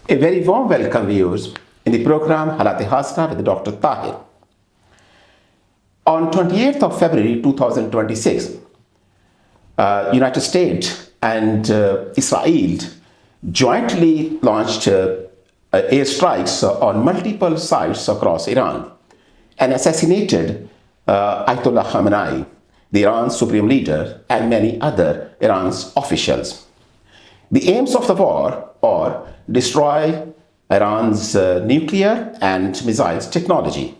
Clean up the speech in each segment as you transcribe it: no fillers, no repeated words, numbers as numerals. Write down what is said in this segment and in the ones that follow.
A very warm welcome, viewers, in the program Halate Hasna with Dr. Tahir. On 28th of February 2026, United States and Israel jointly launched airstrikes on multiple sites across Iran and assassinated Ayatollah Khamenei, the Iran's supreme leader, and many other Iran's officials. The aims of the war are destroy Iran's nuclear and missiles technology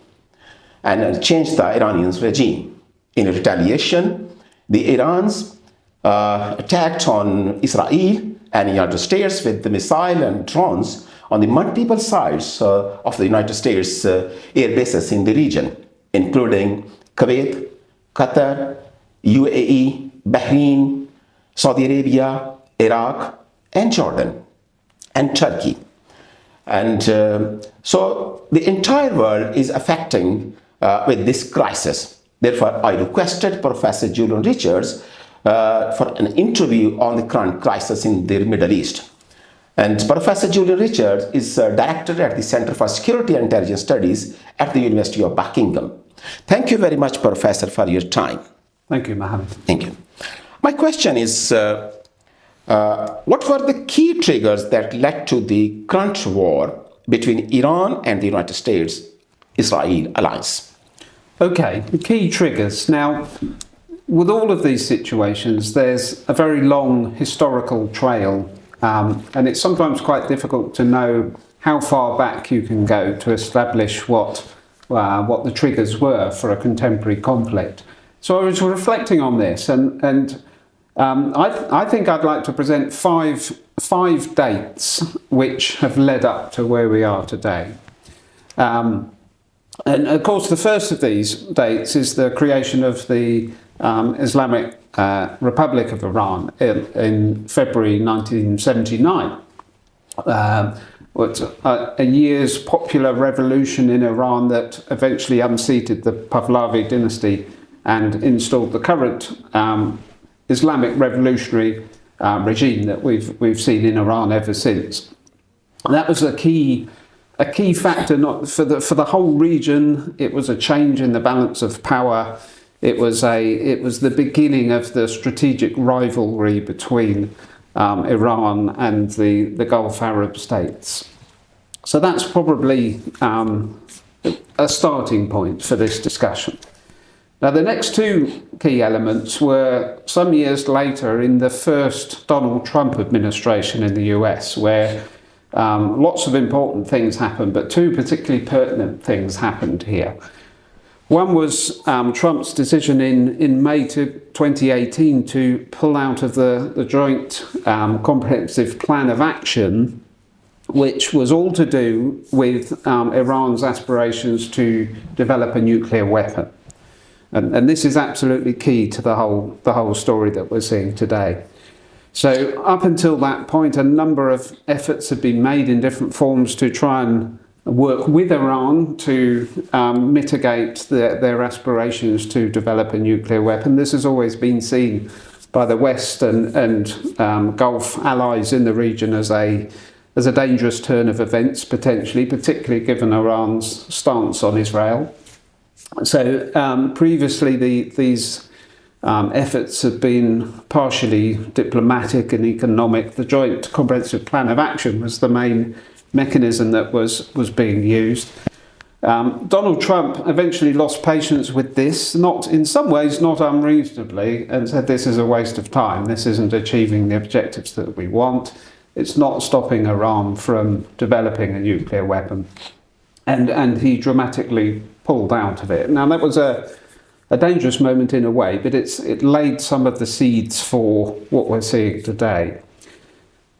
and change the Iranian regime. In retaliation, the Irans attacked on Israel and United States with the missile and drones on the multiple sites of the United States air bases in the region, including Kuwait, Qatar, UAE, Bahrain, Saudi Arabia, Iraq, and Jordan, and Turkey. And so the entire world is affecting with this crisis. Therefore, I requested Professor Julian Richards for an interview on the current crisis in the Middle East. And Professor Julian Richards is director at the Center for Security and Intelligence Studies at the University of Buckingham. Thank you very much, Professor, for your time. Thank you, Mohammed. Thank you. My question is, what were the key triggers that led to the current war between Iran and the United States-Israel alliance? Okay, the key triggers. Now, with all of these situations, there's a very long historical trail, and it's sometimes quite difficult to know how far back you can go to establish what the triggers were for a contemporary conflict. So I was reflecting on this, and I think I'd like to present five dates which have led up to where we are today. And of course, the first of these dates is the creation of the Islamic Republic of Iran in February 1979. A year's popular revolution in Iran that eventually unseated the Pahlavi dynasty and installed the current Islamic revolutionary regime that we've seen in Iran ever since. And that was a key factor, not for the whole region. It was a change in the balance of power. It was the beginning of the strategic rivalry between Iran and the Gulf Arab states. So that's probably a starting point for this discussion. Now, the next two key elements were some years later in the first Donald Trump administration in the US, where lots of important things happened, but two particularly pertinent things happened here. One was Trump's decision in May 2018 to pull out of the Joint Comprehensive Plan of Action, which was all to do with Iran's aspirations to develop a nuclear weapon. And this is absolutely key to the whole story that we're seeing today. So up until that point, a number of efforts have been made in different forms to try and work with Iran to mitigate their aspirations to develop a nuclear weapon. This has always been seen by the West and Gulf allies in the region as a dangerous turn of events, potentially, particularly given Iran's stance on Israel. So previously these efforts have been partially diplomatic and economic. The Joint Comprehensive Plan of Action was the main mechanism that was being used. Donald Trump eventually lost patience with this, in some ways not unreasonably, and said this is a waste of time. This isn't achieving the objectives that we want. It's not stopping Iran from developing a nuclear weapon. And he dramatically pulled out of it. Now, that was a dangerous moment in a way, but it laid some of the seeds for what we're seeing today.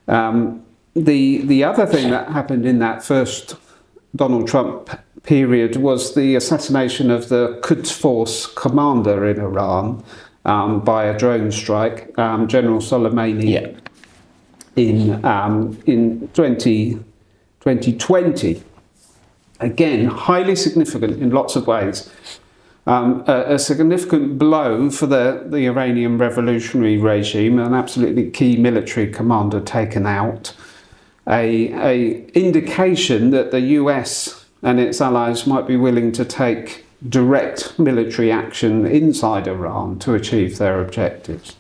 The other thing that happened in that first Donald Trump period was the assassination of the Quds Force commander in Iran by a drone strike, General Soleimani, in 2020. Again, highly significant in lots of ways. A significant blow for the Iranian revolutionary regime, an absolutely key military commander taken out. a indication that the US and its allies might be willing to take direct military action inside Iran to achieve their objectives.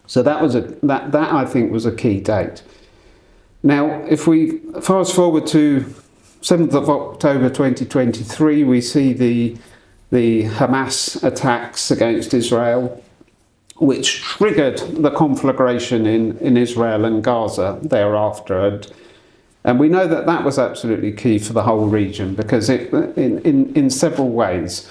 So that I think was a key date. Now, if we fast forward to 7th of October 2023, we see the Hamas attacks against Israel, which triggered the conflagration in Israel and Gaza thereafter. And we know that that was absolutely key for the whole region because in several ways.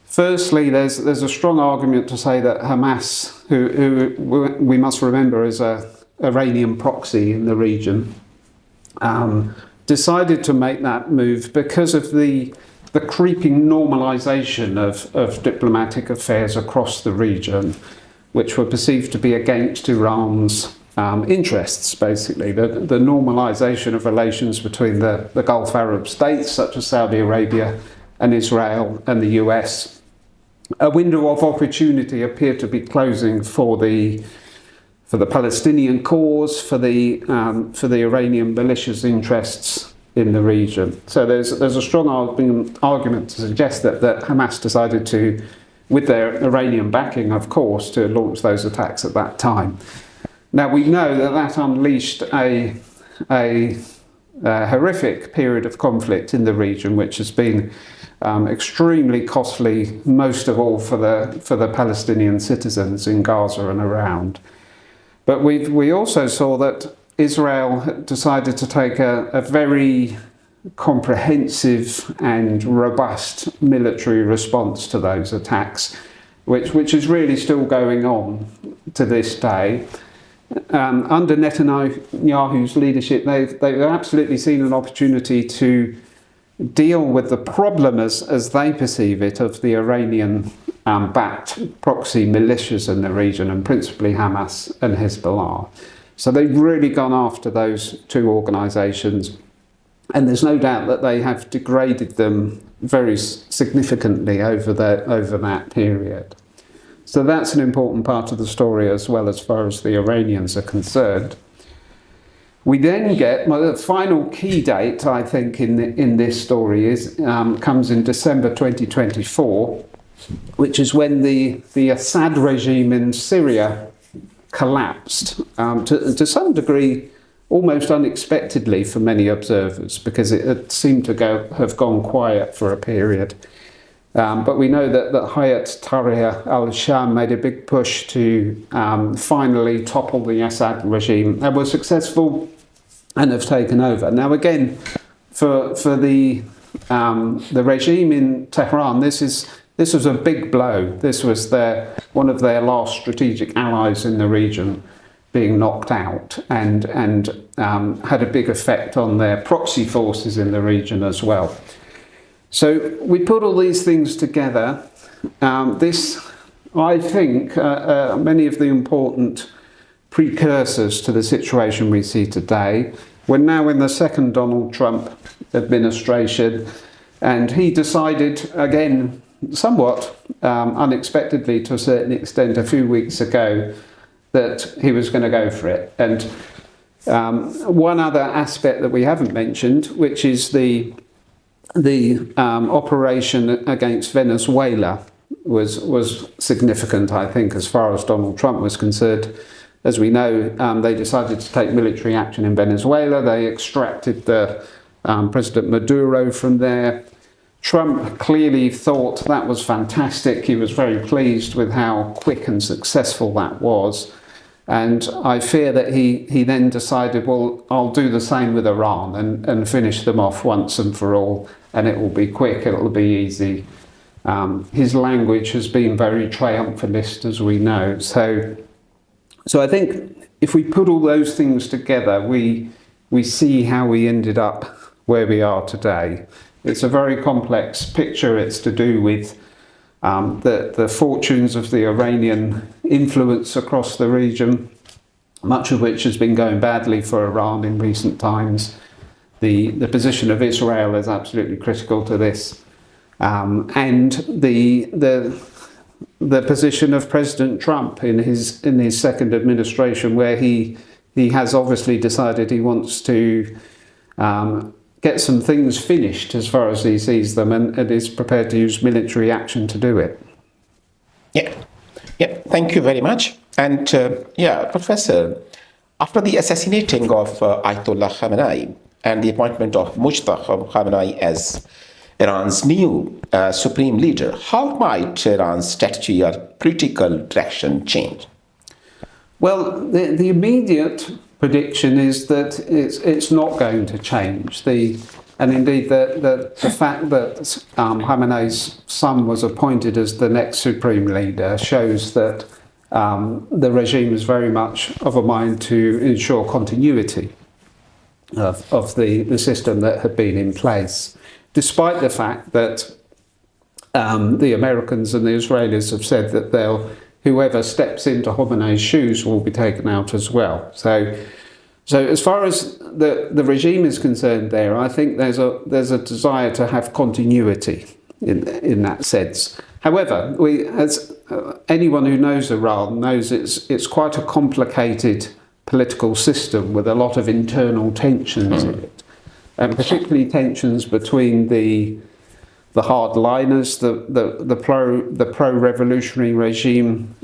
Firstly, there's a strong argument to say that Hamas, who we must remember is a Iranian proxy in the region, decided to make that move because of the creeping normalisation of diplomatic affairs across the region, which were perceived to be against Iran's interests, basically. The normalisation of relations between the Gulf Arab states, such as Saudi Arabia and Israel and the US. A window of opportunity appeared to be closing for the Palestinian cause, for the Iranian militias' interests in the region. So there's a strong argument to suggest that Hamas decided to, with their Iranian backing, of course, to launch those attacks at that time. Now we know that unleashed a horrific period of conflict in the region, which has been extremely costly, most of all for the Palestinian citizens in Gaza and around. But we also saw that Israel decided to take a very comprehensive and robust military response to those attacks, which is really still going on to this day. Under Netanyahu's leadership, they've absolutely seen an opportunity to deal with the problem as they perceive it of the Iranian backed proxy militias in the region, and principally Hamas and Hezbollah. So they've really gone after those two organisations, and there's no doubt that they have degraded them very significantly over that period. So that's an important part of the story as well, as far as the Iranians are concerned. We then get the final key date, I think, in this story comes in December 2024, which is when the Assad regime in Syria collapsed to some degree, almost unexpectedly for many observers, because it had seemed to have gone quiet for a period. But we know that Hayat Tahrir al-Sham made a big push to finally topple the Assad regime, and were successful and have taken over. Now again, for the regime in Tehran, this was a big blow. This was one of their last strategic allies in the region being knocked out, and had a big effect on their proxy forces in the region as well. So we put all these things together. I think, many of the important precursors to the situation we see today. We're now in the second Donald Trump administration, and he decided, again, somewhat unexpectedly to a certain extent, a few weeks ago, that he was going to go for it. And one other aspect that we haven't mentioned, which is the operation against Venezuela, was significant, I think, as far as Donald Trump was concerned. As we know, they decided to take military action in Venezuela. They extracted President Maduro from there. Trump clearly thought that was fantastic. He was very pleased with how quick and successful that was. And I fear that he then decided, well, I'll do the same with Iran and finish them off once and for all, and it will be quick, it will be easy. His language has been very triumphalist, as we know. So I think if we put all those things together, we see how we ended up where we are today. It's a very complex picture. It's to do with the fortunes of the Iranian influence across the region, much of which has been going badly for Iran in recent times. The position of Israel is absolutely critical to this, and the position of President Trump in his second administration, where he he has obviously decided he wants to get some things finished as far as he sees them, and is prepared to use military action to do it. Yeah, thank you very much. And Professor, after the assassinating of Ayatollah Khamenei and the appointment of Mujtaba Khamenei as Iran's new supreme leader, how might Iran's strategy or political direction change? Well, the immediate prediction is that it's not going to change. And indeed, the fact that Khamenei's son was appointed as the next supreme leader shows that the regime is very much of a mind to ensure continuity of the system that had been in place, despite the fact that the Americans and the Israelis have said that whoever steps into Khamenei's shoes will be taken out as well. So as far as the regime is concerned there, I think there's a desire to have continuity in that sense. However, as anyone who knows Iran knows, it's quite a complicated political system with a lot of internal tensions in it, and particularly tensions between the hardliners, the pro-revolutionary regime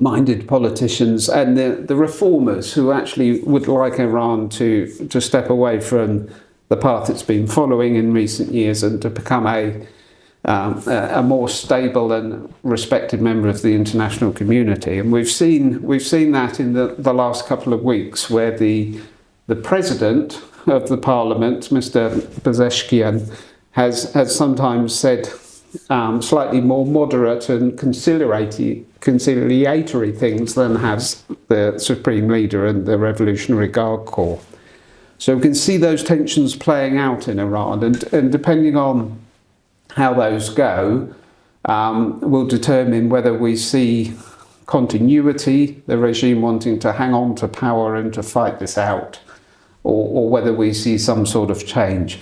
minded politicians, and the reformers who actually would like Iran to step away from the path it's been following in recent years and to become a more stable and respected member of the international community. And we've seen that in the last couple of weeks, where the president of the parliament, Mr. Pezeshkian, has sometimes said slightly more moderate and conciliatory things than has the Supreme Leader and the Revolutionary Guard Corps. So we can see those tensions playing out in Iran, and depending on how those go, will determine whether we see continuity, the regime wanting to hang on to power and to fight this out, or whether we see some sort of change.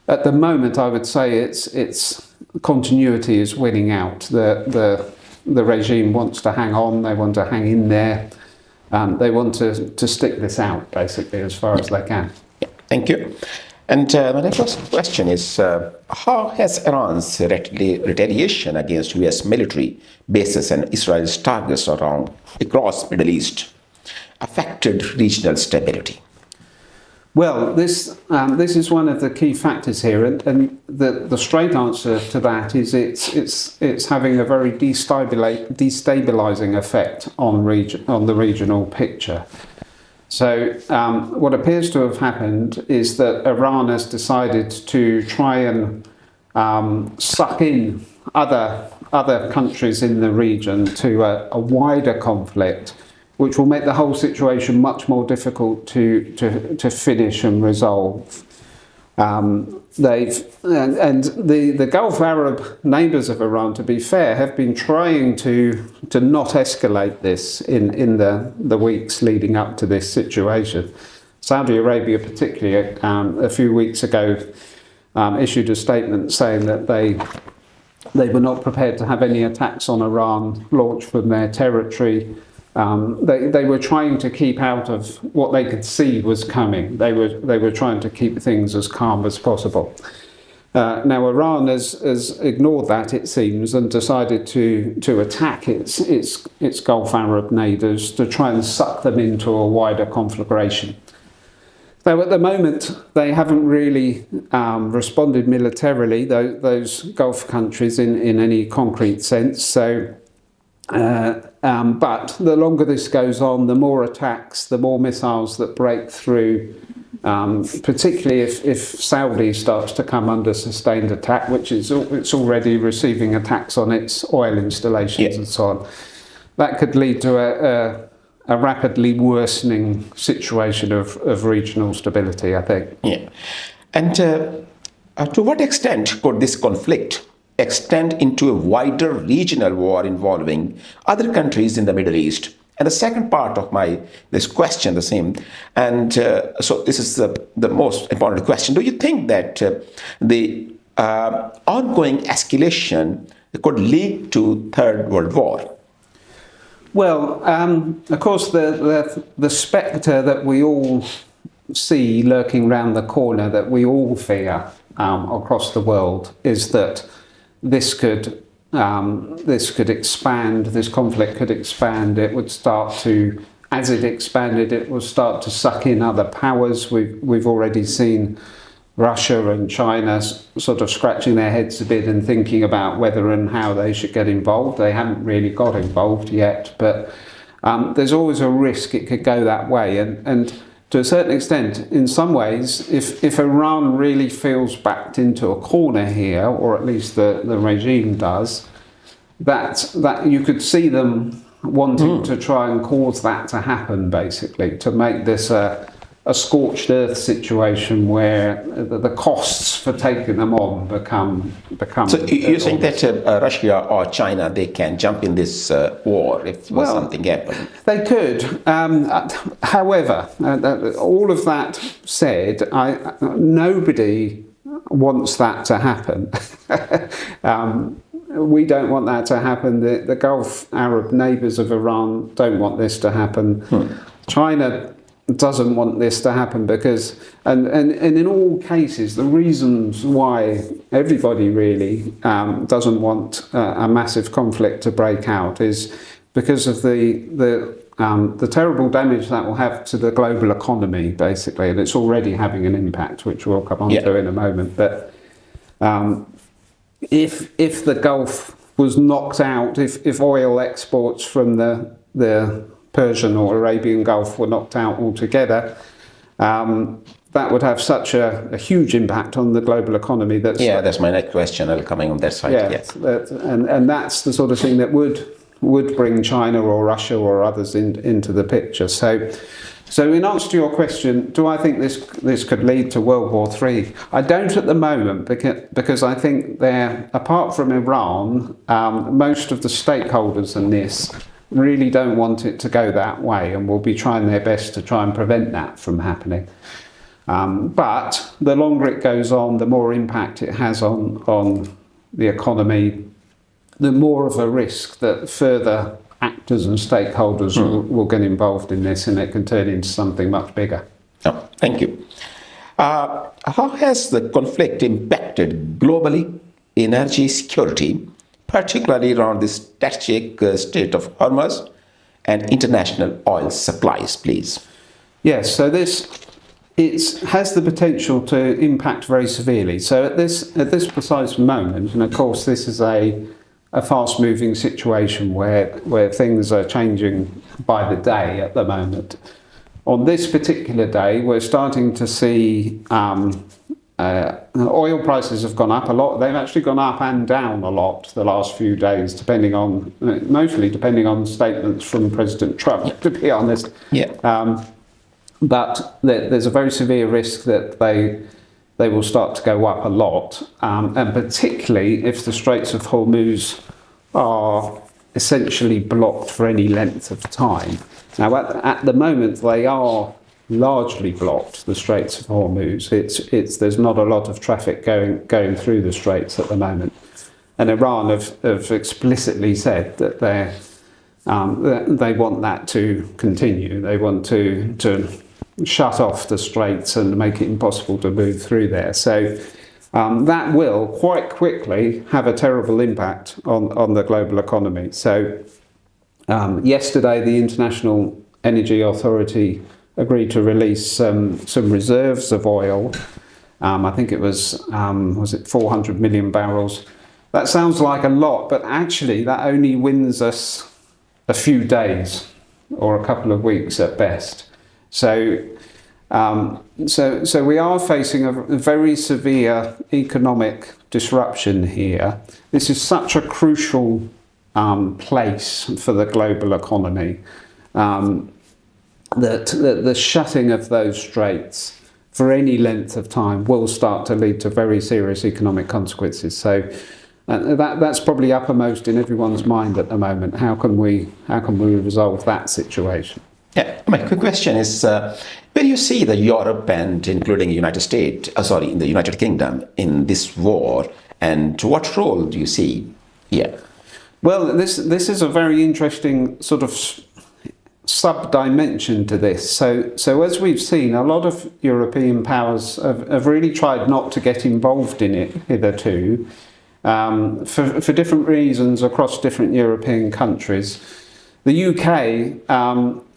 At the moment, I would say it's continuity is winning out. The regime wants to hang on. They want to hang in there. They want to stick this out, basically, as far as they can. Yeah, thank you. And my next question is, how has Iran's retaliation against U.S. military bases and Israel's targets across Middle East affected regional stability? Well, this is one of the key factors here, and the straight answer to that is it's having a very destabilizing effect on the regional picture. So what appears to have happened is that Iran has decided to try and suck in other countries in the region to a wider conflict, which will make the whole situation much more difficult to finish and resolve. The Gulf Arab neighbours of Iran, to be fair, have been trying to not escalate this in the weeks leading up to this situation. Saudi Arabia, particularly, a few weeks ago, issued a statement saying that they were not prepared to have any attacks on Iran launched from their territory. They were trying to keep out of what they could see was coming. They were trying to keep things as calm as possible. Now Iran has ignored that, it seems, and decided to attack its Gulf Arab neighbours to try and suck them into a wider conflagration. Now at the moment they haven't really responded militarily, those Gulf countries, in any concrete sense. So. But the longer this goes on, the more attacks, the more missiles that break through, particularly if Saudi starts to come under sustained attack, which it's already receiving attacks on its oil installations and so on. That could lead to a rapidly worsening situation of regional stability, I think. Yeah. And to what extent could this conflict extend into a wider regional war involving other countries in the Middle East? And the second part of this question, the same. And so this is the most important question. Do you think that the ongoing escalation could lead to Third World War? Well, of course, the spectre that we all see lurking round the corner, that we all fear across the world, is that this could expand. This conflict could expand. It would start to, as it expanded, it will start to suck in other powers. We've already seen Russia and China sort of scratching their heads a bit and thinking about whether and how they should get involved. They haven't really got involved yet, but there's always a risk it could go that way. And to a certain extent, in some ways, if Iran really feels backed into a corner here, or at least the regime does, that you could see them wanting to try and cause that to happen, basically, to make this a scorched earth situation where the costs for taking them on become. So you're saying that Russia or China, they can jump in this war if something happens? They could. However, all of that said, nobody wants that to happen. We don't want that to happen. The Gulf Arab neighbours of Iran don't want this to happen. China doesn't want this to happen because, and in all cases, the reasons why everybody really doesn't want a massive conflict to break out is because of the terrible damage that will have to the global economy, basically, and it's already having an impact, which we'll come on to in a moment. But if the Gulf was knocked out, if oil exports from the Persian or Arabian Gulf were knocked out altogether, that would have such a huge impact on the global economy. That's my next question. I'll coming on that side. Yes. And that's the sort of thing that would bring China or Russia or others into the picture. So in answer to your question, do I think this could lead to World War III? I don't at the moment, because I think apart from Iran, most of the stakeholders in this really don't want it to go that way and will be trying their best to try and prevent that from happening. But the longer it goes on, the more impact it has on the economy, the more of a risk that further actors and stakeholders will get involved in this, and it can turn into something much bigger. Oh, thank you. How has the conflict impacted globally energy security, particularly around the strategic Strait of Hormuz and international oil supplies, please? Yes, so it has the potential to impact very severely. So at this precise moment, and of course this is a fast-moving situation where things are changing by the day at the moment. On this particular day, we're starting to see oil prices have gone up a lot. They've actually gone up and down a lot the last few days, mostly depending on statements from President Trump, to be honest. But there's a very severe risk that they will start to go up a lot, and particularly if the Straits of Hormuz are essentially blocked for any length of time. Now, at the moment, they are largely blocked, the Straits of Hormuz. There's not a lot of traffic going through the Straits at the moment, and Iran have explicitly said that they want that to continue. They want to shut off the Straits and make it impossible to move through there. So that will quite quickly have a terrible impact on the global economy. So yesterday, the International Energy Authority agreed to release some reserves of oil. I think it was it 400 million barrels? That sounds like a lot, but actually that only wins us a few days or a couple of weeks at best. So we are facing a very severe economic disruption here. This is such a crucial place for the global economy that the shutting of those straits for any length of time will start to lead to very serious economic consequences. So that's probably uppermost in everyone's mind at the moment. How can we resolve that situation? Yeah, my quick question is, where do you see the Europe and including the United Kingdom in this war, and what role do you see here? Well, this is a very interesting sort of sub-dimension to this. So as we've seen, a lot of European powers have really tried not to get involved in it hitherto, for different reasons across different European countries. The UK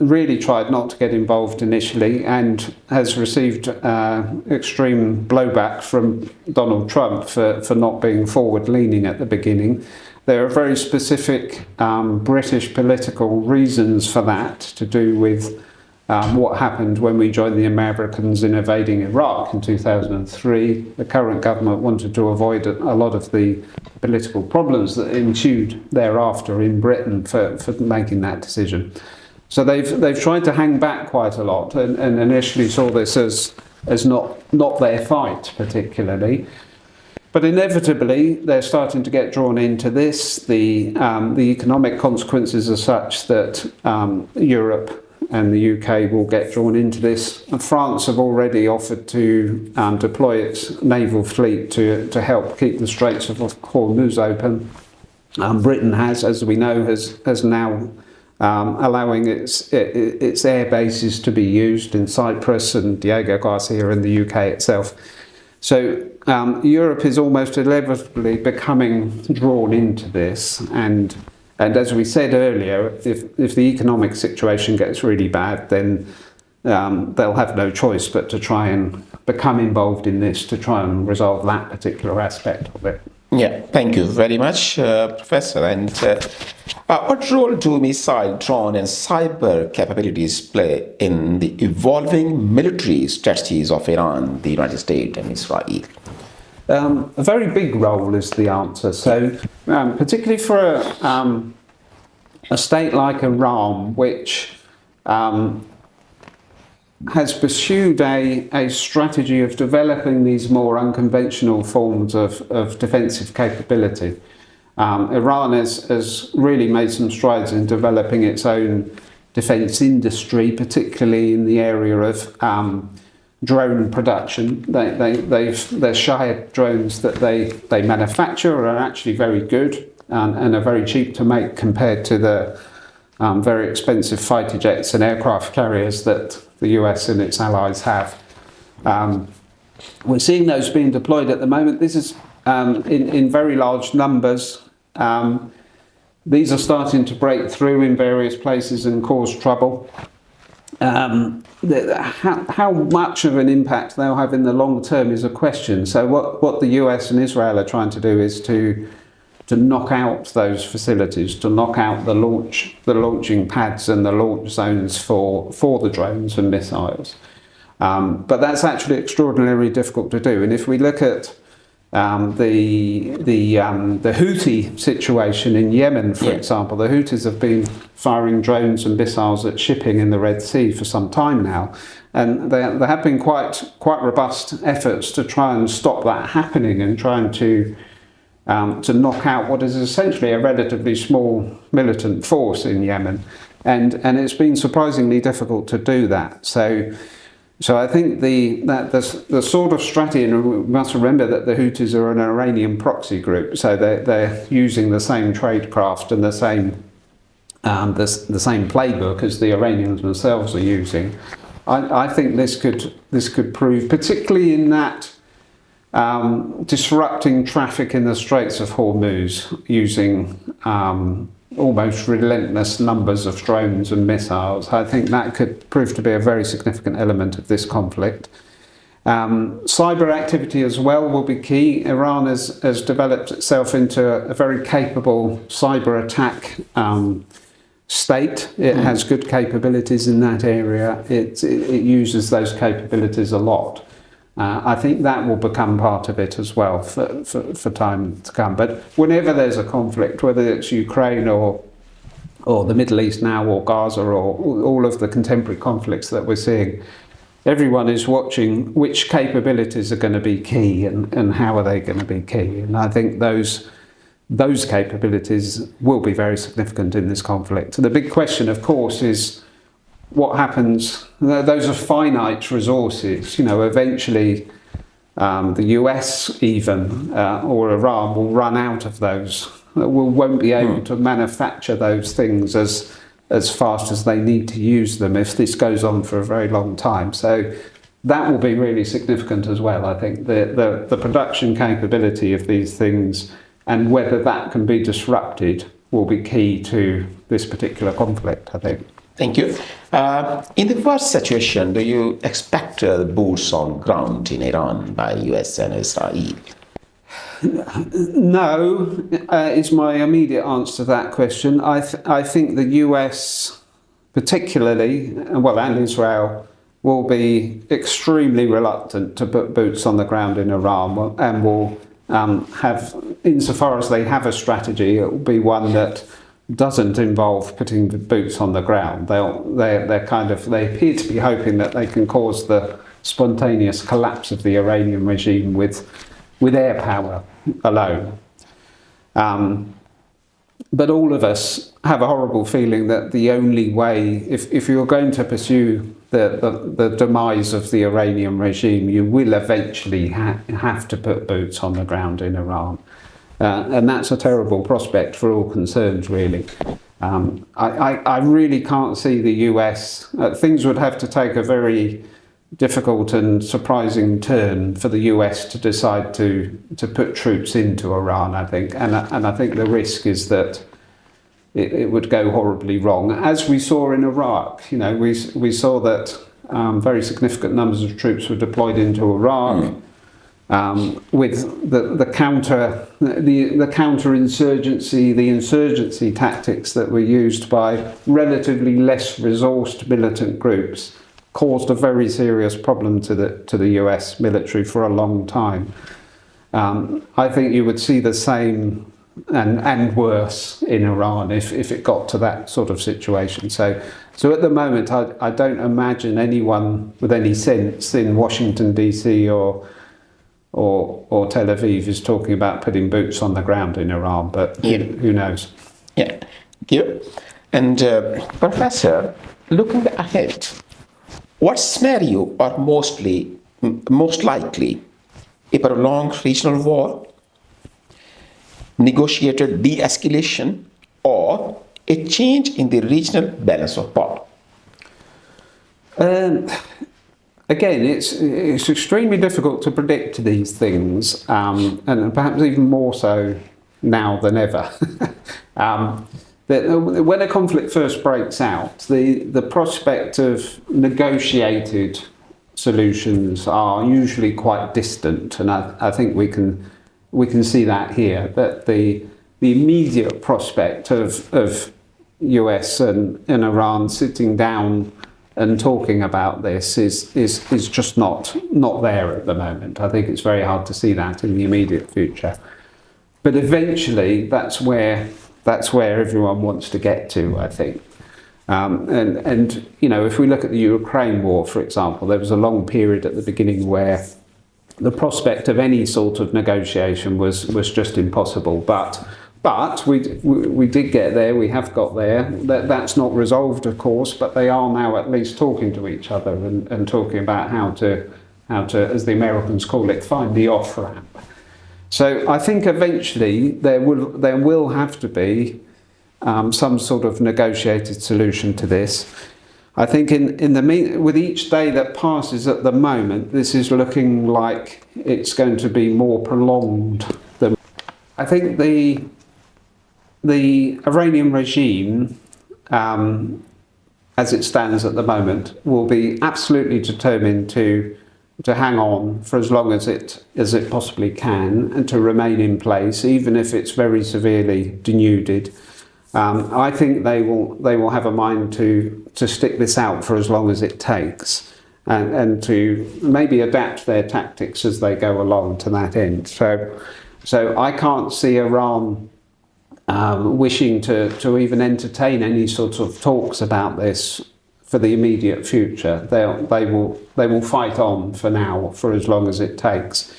really tried not to get involved initially and has received extreme blowback from Donald Trump for not being forward-leaning at the beginning. There are very specific British political reasons for that, to do with what happened when we joined the Americans in invading Iraq in 2003. The current government wanted to avoid a lot of the political problems that ensued thereafter in Britain for making that decision. So they've tried to hang back quite a lot, and initially saw this as not their fight particularly. But inevitably, they're starting to get drawn into this. The economic consequences are such that Europe and the UK will get drawn into this. And France have already offered to deploy its naval fleet to help keep the Straits of Hormuz open. Britain has, as we know, has now allowing its air bases to be used in Cyprus and Diego Garcia in the UK itself. So Europe is almost inevitably becoming drawn into this, and as we said earlier, if the economic situation gets really bad, then they'll have no choice but to try and become involved in this to try and resolve that particular aspect of it. Yeah, thank you very much, Professor. And what role do missile, drone, and cyber capabilities play in the evolving military strategies of Iran, the United States, and Israel? A very big role is the answer. So, particularly for a state like Iran, which has pursued a strategy of developing these more unconventional forms of defensive capability. Iran has really made some strides in developing its own defence industry, particularly in the area of drone production. Their Shahed drones that they manufacture are actually very good and are very cheap to make compared to the very expensive fighter jets and aircraft carriers that the US and its allies have. We're seeing those being deployed at the moment. This is in very large numbers. These are starting to break through in various places and cause trouble. How much of an impact they'll have in the long term is a question. So what the US and Israel are trying to do is to knock out those facilities, to knock out the launching pads and the launch zones for the drones and missiles. But that's actually extraordinarily difficult to do. And if we look at the Houthi situation in Yemen, for example, the Houthis have been firing drones and missiles at shipping in the Red Sea for some time now, and there have been quite robust efforts to try and stop that happening and trying to knock out what is essentially a relatively small militant force in Yemen, and it's been surprisingly difficult to do that. So I think the sort of strategy, and we must remember that the Houthis are an Iranian proxy group, so they're using the same tradecraft and the same playbook as the Iranians themselves are using. I think this could prove, particularly in that disrupting traffic in the Straits of Hormuz using almost relentless numbers of drones and missiles. I think that could prove to be a very significant element of this conflict. Cyber activity as well will be key. Iran has developed itself into a very capable cyber attack state. It has good capabilities in that area. It uses those capabilities a lot. I think that will become part of it as well for time to come. But whenever there's a conflict, whether it's Ukraine or the Middle East now, or Gaza, or all of the contemporary conflicts that we're seeing, everyone is watching which capabilities are going to be key and how are they going to be key. And I think those capabilities will be very significant in this conflict. The big question, of course, is what happens. Those are finite resources. Eventually the US even or Iran will run out of those won't be able to manufacture those things as fast as they need to use them if this goes on for a very long time. So that will be really significant as well. I think the production capability of these things and whether that can be disrupted will be key to this particular conflict, I think. Thank you. In the worst situation, do you expect boots on ground in Iran by US and Israel? No, is my immediate answer to that question. I think the US particularly, and Israel, will be extremely reluctant to put boots on the ground in Iran and will have, insofar as they have a strategy, it will be one that doesn't involve putting the boots on the ground. They appear to be hoping that they can cause the spontaneous collapse of the Iranian regime with air power alone. But all of us have a horrible feeling that the only way, if you're going to pursue the demise of the Iranian regime, you will eventually have to put boots on the ground in Iran. And that's a terrible prospect for all concerned, really. I really can't see the US. Things would have to take a very difficult and surprising turn for the US to decide to put troops into Iran, I think. And I think the risk is that it would go horribly wrong. As we saw in Iraq, we saw that very significant numbers of troops were deployed into Iraq. With the counter-insurgency, the insurgency tactics that were used by relatively less resourced militant groups caused a very serious problem to the US military for a long time. I think you would see the same and worse in Iran if it got to that sort of situation. So at the moment, I don't imagine anyone with any sense in Washington DC or Tel Aviv is talking about putting boots on the ground in Iran, but who knows? Yeah, thank you. And Professor, looking ahead, what scenario are most likely? A prolonged regional war, negotiated de-escalation, or a change in the regional balance of power? Again, it's extremely difficult to predict these things, and perhaps even more so now than ever. When a conflict first breaks out, the prospect of negotiated solutions are usually quite distant, and I think we can see that here. That the immediate prospect of US and Iran sitting down and talking about this is just not there at the moment. I think it's very hard to see that in the immediate future. But eventually, that's where everyone wants to get to, I think. And if we look at the Ukraine war, for example, there was a long period at the beginning where the prospect of any sort of negotiation was just impossible. But we did get there, we have got there. That's not resolved, of course, but they are now at least talking to each other and talking about how to, as the Americans call it, find the off-ramp. So I think eventually there will have to be some sort of negotiated solution to this. I think with each day that passes at the moment, this is looking like it's going to be more prolonged than. I think the Iranian regime, as it stands at the moment, will be absolutely determined to hang on for as long as it possibly can and to remain in place, even if it's very severely denuded. I think they will have a mind to stick this out for as long as it takes, and to maybe adapt their tactics as they go along to that end. So I can't see Iran wishing to even entertain any sort of talks about this for the immediate future. They will fight on for now for as long as it takes.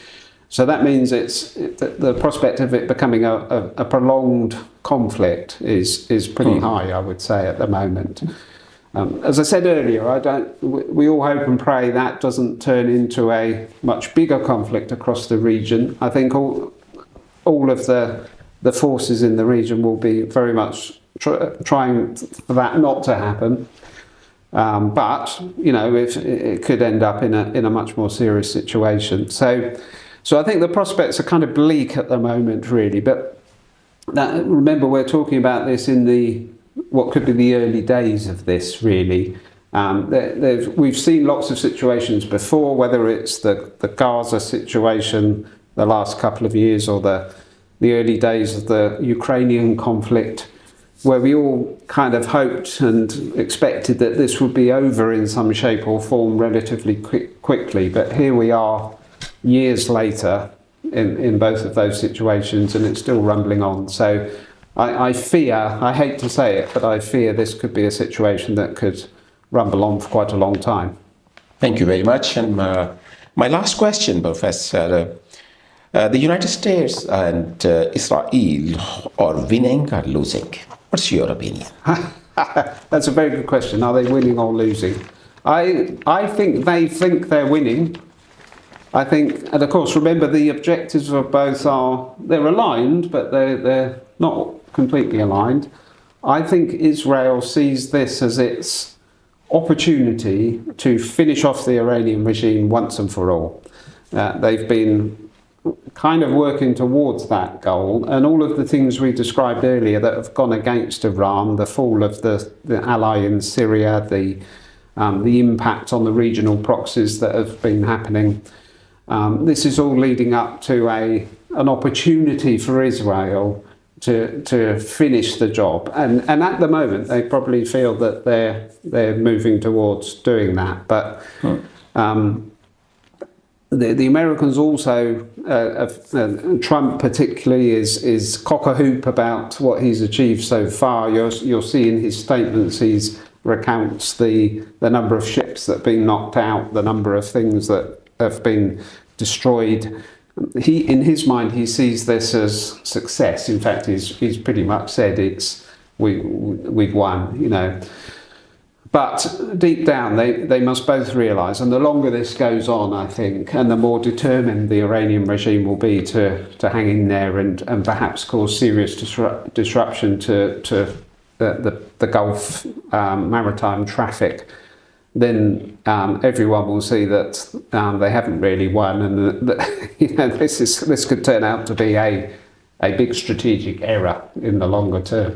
So that means the prospect of it becoming a prolonged conflict is pretty high, I would say, at the moment. As I said earlier, we all hope and pray that doesn't turn into a much bigger conflict across the region. I think all of the the forces in the region will be very much trying for that not to happen. But if it could end up in a much more serious situation. So I think the prospects are kind of bleak at the moment, really. But remember, we're talking about this in what could be the early days of this, really. We've seen lots of situations before, whether it's the Gaza situation the last couple of years or the early days of the Ukrainian conflict, where we all kind of hoped and expected that this would be over in some shape or form relatively quickly. But here we are years later in both of those situations, and it's still rumbling on. So I fear, I hate to say it, but I fear this could be a situation that could rumble on for quite a long time. Thank you very much. And my last question, Professor. The United States and Israel are winning or losing? What's your opinion? That's a very good question. Are they winning or losing? I think they think they're winning. I think, and of course, remember the objectives of both they're aligned, but they're not completely aligned. I think Israel sees this as its opportunity to finish off the Iranian regime once and for all. They've been kind of working towards that goal, and all of the things we described earlier that have gone against Iran, the fall of the ally in Syria, the impact on the regional proxies that have been happening, this is all leading up to an opportunity for Israel to finish the job, and at the moment they probably feel that they're moving towards doing that, but the Americans also, Trump particularly, is cock-a-hoop about what he's achieved so far. You'll see in his statements he recounts the number of ships that have been knocked out, the number of things that have been destroyed. In his mind, he sees this as success. In fact, he's pretty much said we've won, But deep down, they must both realise, and the longer this goes on, I think, and the more determined the Iranian regime will be to hang in there and perhaps cause serious disruption to the Gulf maritime traffic, then everyone will see that they haven't really won, and that this could turn out to be a big strategic error in the longer term.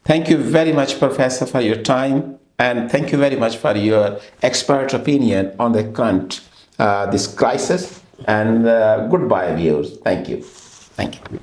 Thank you very much, Professor, for your time. And thank you very much for your expert opinion on the current this crisis. And goodbye, viewers. Thank you. Thank you.